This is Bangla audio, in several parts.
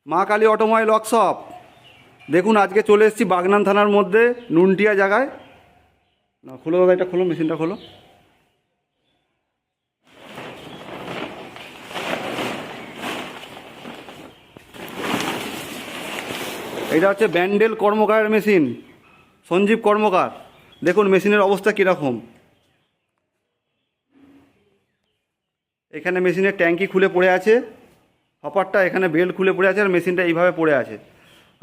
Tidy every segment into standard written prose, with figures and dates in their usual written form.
মা কালী অটোমোবাইল ওয়ার্কশপ। দেখুন আজকে চলে এসেছি বাগনান থানার মধ্যে নুনটিয়া জায়গায়। না খোলো দাদা, এটা খোলো, মেশিনটা খোলো। এটা হচ্ছে ব্যান্ডেল কর্মকারের মেশিন, সঞ্জীব কর্মকার। দেখুন মেশিনের অবস্থা কীরকম। এখানে মেশিনের ট্যাঙ্কি খুলে পড়ে আছে, হপারটা এখানে বেল্ট খুলে পড়ে আছে, আর মেশিনটা এইভাবে পড়ে আছে।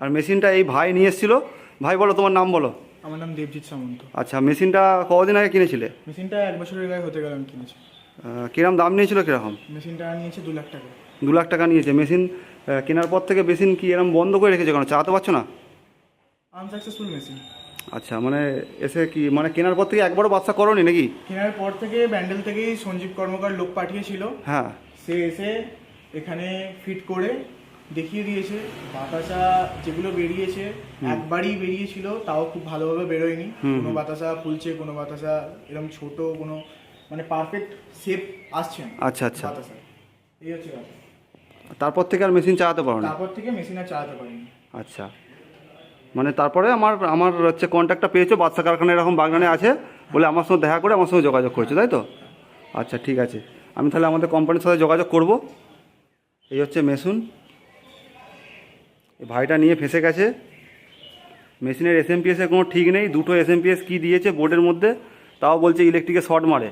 আর মেশিনটা এই ভাই নিয়ে এসেছিলো। ভাই বলো, তোমার নাম বলো। আমার নাম দেবজিৎ সামন্ত। আচ্ছা, মেশিনটা কতদিন আগে কিনেছিলে? মেশিনটা 1 বছরের গায়ে হতে গেল আমি কিনেছি। কিরম দাম নিয়েছিল কিরকম? মেশিনটা নিয়েছে 2 লাখ টাকা। 2 লাখ টাকা নিয়েছে। মেশিন কেনার পর থেকে মেশিন কি এরম বন্ধ করে রেখেছে কেন, চালাতে পারছো না? Unsuccessful machine. আচ্ছা, মানে এসে কি মানে কেনার পর থেকে একবারও বাচ্চা করোনি নাকি? কেনার পর থেকে ব্যান্ডেল থেকেই সঞ্জীব কর্মকার লোক পাঠিয়েছিল। হ্যাঁ, সে এসে এখানে ফিট করে দেখিয়ে দিয়েছে। বাতাসা যেগুলো বেরিয়েছে একবারই বেরিয়েছিল, তাও খুব ভালোভাবে বেরোয়নি। কোনো বাতাসা ফুলছে, কোনো বাতাসা এরকম ছোট, কোনো মানে পারফেক্ট শেপ আসছে না। আচ্ছা আচ্ছা। বাতাসা এই হচ্ছে কথা। তারপর থেকে আর মেশিন চালাতে পারো না? তারপর থেকে মেশিন আর চালাতে পারিনি। আচ্ছা, মানে তারপরে আমার হচ্ছে কন্ট্যাক্টটা পেয়েছো, বাচ্চা কারখানা এরকম বাগনানে আছে বলে আমার সঙ্গে দেখা করে আমার সঙ্গে যোগাযোগ করেছো, তাই তো? আচ্ছা ঠিক আছে, আমি তাহলে আমাদের কোম্পানির সাথে যোগাযোগ করব। এই হচ্ছে মেশিন, এই ভাইটা নিয়ে ফেঁসে গেছে। মেশিনের এসএমপিএসের কোনো ঠিক নেই, 2টো এসএমপিএস কি দিয়েছে বোর্ডের মধ্যে, তাও বলছে ইলেকট্রিকে শর্ট মারে।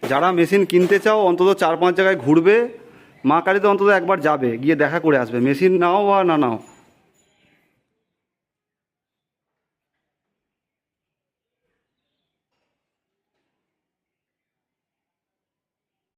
যারা মেশিন কিনতে চাও অন্তত 4-5 জায়গায় ঘুরবে, মা কালীতে অন্তত একবার যাবে, গিয়ে দেখা করে আসবে। মেশিন নাও বা না নাও,